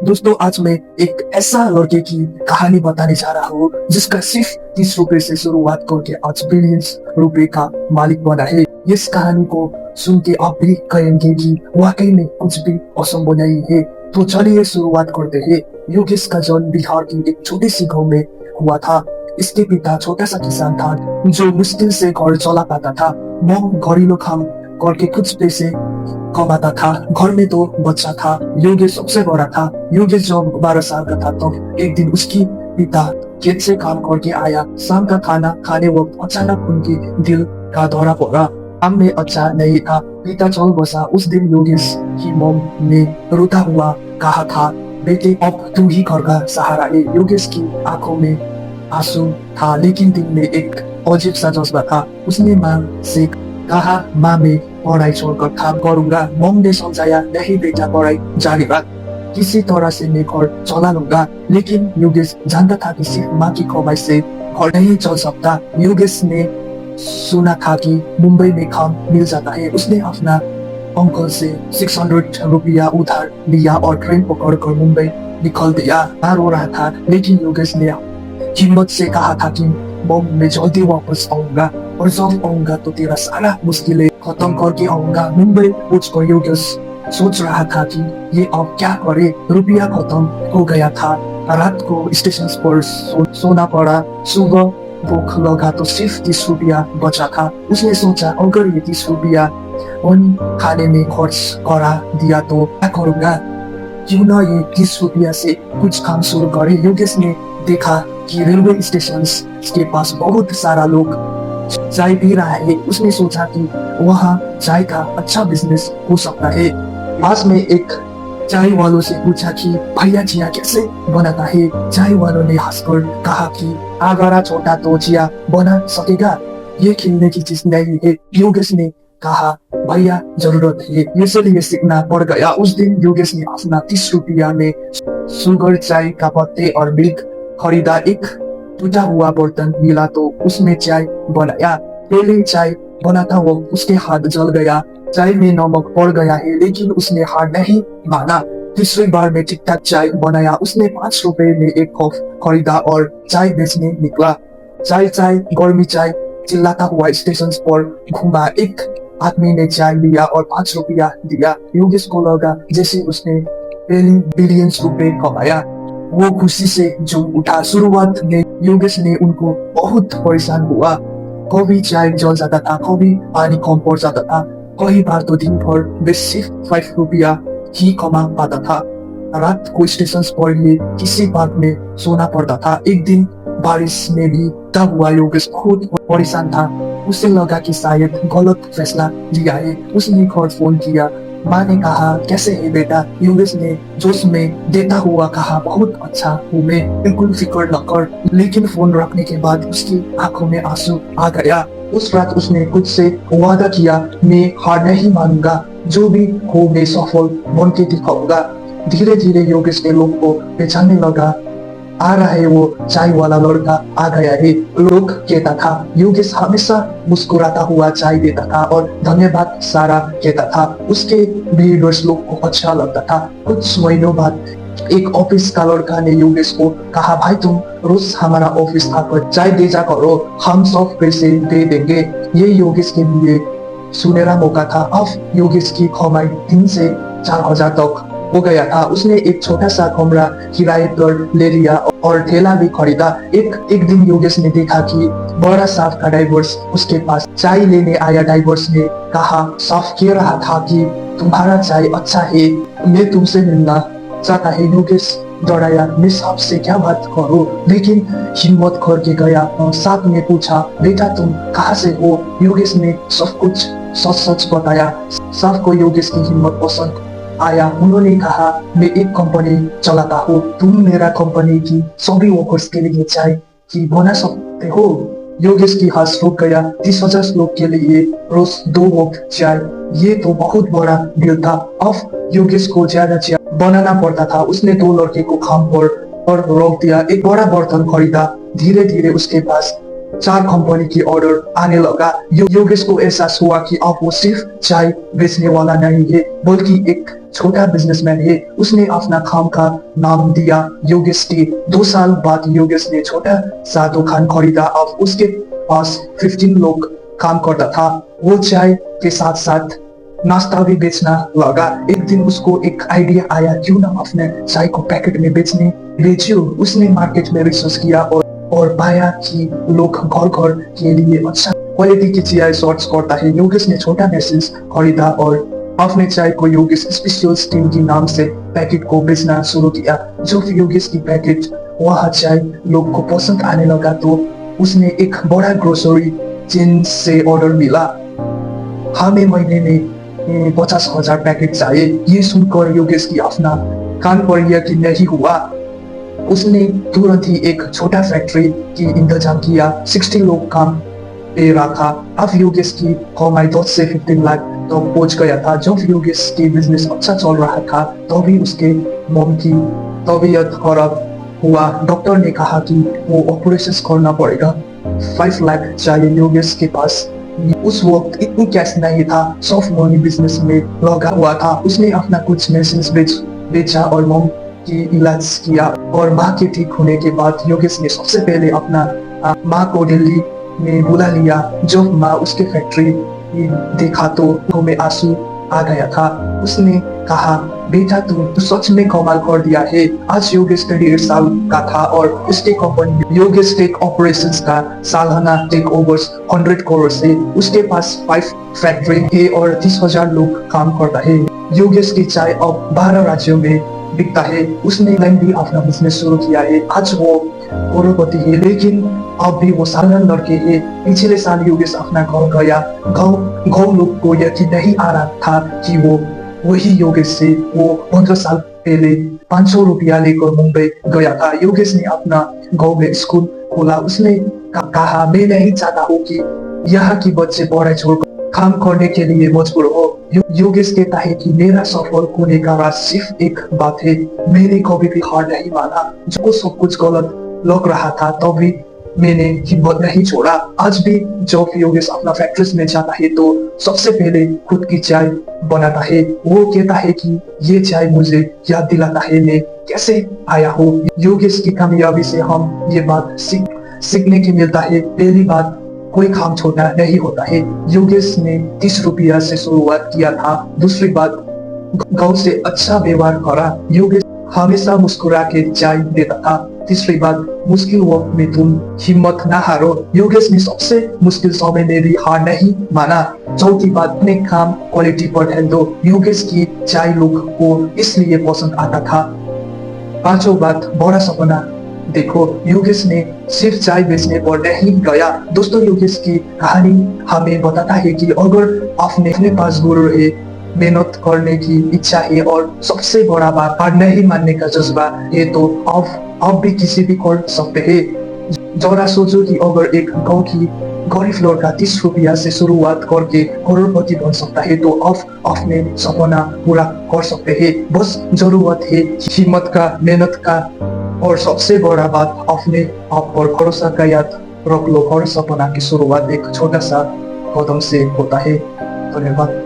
दोस्तों आज मैं एक ऐसा लड़के की कहानी बताने जा रहा हूँ जिसका सिर्फ 30 रुपए से शुरुआत करके आज बिलियंस रुपए का मालिक बना है। इस कहानी को सुन के आप भी कहेंगे कि वाकई में कुछ भी असंभव नहीं है। तो चलिए शुरुआत करते हैं। योगेश का जन्म बिहार की एक छोटी सी गाँव में हुआ था। इसके पिता छोटा सा किसान था जो मुश्किल से घर चला पाता था। मम घरेलू काम करके कुछ पैसे कमाता था। घर में दो बच्चा था। योगेश सबसे बड़ा था। योगेश जब 12 साल का था तो एक दिन उसकी पिता खेत से काम करके आया। शाम का खाना खाने वक्त अचानक उनके दिल का दौरा पड़ा। काम में अच्छा नहीं था। पिता चल बसा। उस दिन योगेश की मम ने रोता हुआ कहा था, बेटे अब तू ही घर का सहारा है। योगेश की आंखों में आंसू था लेकिन दिल में एक अजीब सा जज्बा था। उसने माँ से कहा, माँ मैं पढ़ाई छोड़कर काम करूंगा। मम ने समझाया, नहीं बेटा पढ़ाई जारी रख, किसी तरह से मैं घर चला लूंगा। लेकिन योगेश जानता था कि सिर्फ माँ की कमाई से घर नहीं चल सकता। योगेश ने सुना था कि मुंबई में काम मिल जाता है। उसने अपना अंकल से 600 रुपया उधार लिया और ट्रेन पकड़कर मुंबई निकल दिया। मैं रो रहा था लेकिन योगेश ने हिम्मत से कहा था कि मम मैं जल्दी वापस आऊंगा और जब आऊंगा तो तेरा सारा मुश्किलें खत्म करके आऊंगा। मुंबई पहुंचकर योगेश सोच रहा था कि ये अब क्या करे। रुपया खत्म हो गया था। रात को स्टेशन पर सोना पड़ा। सुबह भूख लगा तो सिर्फ 30 रुपया बचा था। उसने सोचा अगर ये 30 रुपया उन खाने में खर्च करा दिया तो क्या करूंगा, क्यों ना ये 30 रुपया से कुछ काम शुरू करे। योगेश ने देखा कि रेलवे स्टेशन के पास बहुत सारा लोग चाय पी रहा है। उसने सोचा कि वहाँ चाय का अच्छा बिजनेस हो सकता है। पास में एक चाय वालों से पूछा कि भैया चिया कैसे बनाता है। चाय वालों ने हंसकर कहा कि अगर छोटा तो चिया बना सकेगा, ये खेलने की चीज नहीं है। योगेश ने कहा, भैया जरूरत है, इसलिए सीखना पड़ गया। उस दिन योगेश ने अपना 30 रुपया में शुगर, चाय का पत्ते और मिल्क खरीदा। एक टूटा हुआ बर्तन मिला तो उसमें चाय बनाया। पहले चाय बनाता वो उसके हाथ जल गया। चाय में नमक पड़ गया है लेकिन उसने हार नहीं माना। तीसरी बार में ठीक ठाक चाय बनाया। उसने 5 रुपए में एक कप खरीदा और चाय बेचने निकला। चाय चाय गर्मी चाय चिल्लाता हुआ स्टेशन पर घूमा। एक आदमी ने चाय लिया और 5 रुपया दिया। योगेश को लगा जैसे उसने पहले बिलियंस रुपए कमाया। वो खुशी से झूम उठा। शुरुआत में योगेश ने उनको बहुत परेशान हुआ। कभी चाय जल जाता था, कभी पानी कम पड़ जाता था, कई बार तो दिन भर वे सिर्फ 5 रुपया ही कमा पाता था। रात को स्टेशन पर ही किसी पार्क में सोना पड़ता था। एक दिन बारिश में भी तब हुआ। योगेश बहुत परेशान था। उसे लगा कि शायद गलत फैसला लिया है। उसने घर फोन किया। माँ ने कहा, कैसे है बेटा। योगेश ने जोश में देता हुआ कहा, बहुत अच्छा हूँ मैं, बिल्कुल फिक्र न कर। लेकिन फोन रखने के बाद उसकी आंखों में आंसू आ गया। उस रात उसने खुद से वादा किया, मैं हार नहीं मानूंगा, जो भी हो मैं सफल बन के दिखाऊंगा। धीरे धीरे योगेश ने लोग को पहचानने लगा। आ रहा है वो चाय वाला लड़का आ गया है, लोग कहता था। योगेश हमेशा मुस्कुराता हुआ चाय देता था और धन्यवाद सारा कहता था। उसके बिहेवियर्स लोग को अच्छा लगता था। कुछ महीनों बाद एक ऑफिस का लड़का ने योगेश को कहा, भाई तुम रोज हमारा ऑफिस आकर चाय दे जा करो, हम सब पैसे दे देंगे। ये योगेश के लिए सुनहरा मौका था। अब योगेश की कमाई 3 से 4 हजार तक हो गया था। उसने एक छोटा सा कमरा किराए पर ले लिया और ठेला भी खरीदा। एक दिन योगेश ने देखा कि बड़ा साफ का डाइवर्स उसके पास चाय लेने आया। डाइवर्स ने कहा, साफ कह रहा था कि तुम्हारा चाय अच्छा है, मैं तुमसे मिलना चाहता है। योगेश डराया, मैं साफ से क्या बात करूं, लेकिन हिम्मत करके गया। साफ ने पूछा, बेटा तुम कहाँ से हो। योगेश ने सब कुछ सच सच बताया। साफ को योगेश की हिम्मत पसंद आया। उन्होंने कहा, मैं एक कंपनी चलाता हूँ, तुम मेरा कंपनी की सभी वर्कर्स के लिए चाय की बना सकते हो। योगेश की हाथ रुक गया। 30,000 लोग के लिए रोज 2 वक्त चाय, ये तो बहुत बड़ा डील था। अब योगेश को ज्यादा चाय बनाना पड़ता था। उसने 2 लड़के को काम पर रोक दिया। एक बड़ा बर्तन खरीदा। धीरे धीरे उसके पास 4 कंपनी की ऑर्डर आने लगा। योगेश को एहसास हुआ कि अब वो सिर्फ चाय बेचने वाला नहीं है बल्कि एक छोटा बिजनेसमैन है। उसने अपना काम का नाम दिया योगेश टी। 2 साल बाद योगेश ने छोटा सा दुकान खरीदा। अब उसके पास 15 लोग काम करता था। वो चाय के साथ साथ नाश्ता भी बेचना लगा। एक दिन उसको एक आइडिया आया, क्यों ना अपने चाय को पैकेट में बेचूं। उसने मार्केट में रिसर्च किया और पाया कि लोग घर घर के लिए अच्छा क्वालिटी की चाय सर्च करता है। योगेश ने छोटा मशीन खरीदा और अपने चाय को योगेश स्पेशल स्टीम के नाम से पैकेट को बेचना शुरू किया। जब योगेश की पैकेट वह चाय लोग को पसंद आने लगा तो उसने एक बड़ा ग्रोसरी चेन से ऑर्डर मिला। हमें महीने में 50,000 पैकेट चाहिए। ये सुनकर योगेश की अपना कान पर यकीन नहीं हुआ। उसने तुरंत ही एक छोटा फैक्ट्री की इंतजाम किया। 60 लोग काम पे रखा। अब योगेश की कमाई 10 से 15 लाख तो पहुंच गया था। जब योगेश की बिजनेस अच्छा चल रहा था तो भी उसके मॉम की तबीयत खराब हुआ। डॉक्टर ने कहा कि वो ऑपरेशन करना पड़ेगा। 5 लाख चाहिए। योगेश के पास उस वक्त इतनी कैश नहीं था। सॉफ्ट मनी बिजनेस में लगा हुआ था। उसने अपना कुछ मशीन बेचा और मॉम की इलाज किया। और माँ के ठीक होने के बाद योगेश ने सबसे पहले अपना माँ को दिल्ली में बुला लिया। जब माँ उसके फैक्ट्री देखा तो में आंसू आ गया था। उसने कहा, बेटा तू सच में कमाल कर दिया है। आज योगेश 38 साल का था और उसके कंपनी योगेश टेक ऑपरेशंस का सालाना टेक ओवर्स 100 करोड़ है। उसके पास 5 फैक्ट्री है और 30,000 लोग काम करता है। योगेश की चाय अब 12 राज्यों में बिकता है। उसने इंग्लैंड भी अपना बिजनेस शुरू किया है। आज वो करोड़पति है, लेकिन अब भी वो साधारण लड़के है। पिछले साल योगेश अपना गाँव गया। गाँव लोग को यकीन नहीं आ रहा था कि वो वही योगेश से। वो 15 साल पहले 500 रुपया लेकर मुंबई गया था। योगेश ने अपना गाँव में स्कूल खोला। उसने कहा, मैं नहीं चाहता हूँ कि यहाँ की बच्चे पढ़ाई छोड़कर काम करने के लिए मजबूर हो। योगेश कहता है कि मेरा सफल होने का राज सिर्फ एक बात है, मैंने कभी भी हार नहीं माना। जो सब कुछ गलत लग रहा था तब भी मैंने हिम्मत नहीं छोड़ा। आज भी जब योगेश अपना फैक्ट्री में जाता है तो सबसे पहले खुद की चाय बनाता है। वो कहता है कि ये चाय मुझे याद दिलाता है मैं कैसे आया हूँ। योगेश की कामयाबी से हम ये बात सीखने की मिलता है। पहली बात, कोई काम छोटा नहीं होता है। योगेश ने 30 रुपया से शुरुआत किया था। दूसरी बात, गाँव से अच्छा व्यवहार करा। योगेश हमेशा मुस्कुरा के चाय देता था। तीसरी बात, मुश्किल वक्त में तुम हिम्मत ना हारो। योगेश ने सबसे मुश्किल समय में भी हार नहीं माना। चौथी बात, अपने काम क्वालिटी पर ध्यान दो। योगेश की चाय लोग को इसलिए पसंद आता था। पांचों बात, बड़ा सपना देखो। योगेश ने सिर्फ चाय बेचने पर नहीं गया। दोस्तों, योगेश की कहानी हमें बताता है कि अगर आपने अपने पास गुरु है, मेहनत करने की इच्छा है और सबसे बड़ा बात हार नहीं मानने का जज्बा है तो आप भी किसी भी कर सकते हैं। जरा सोचो कि अगर एक गांव की गरीब लड़का 30 रुपया से शुरुआत करके करोड़पति बन सकता है तो आप अपने सपना पूरा कर सकते हैं। बस जरूरत है हिम्मत का, मेहनत का और सबसे बड़ा बात अपने आप पर भरोसा का याद रख लो। हर सपना की शुरुआत एक छोटा सा कदम से होता है। धन्यवाद।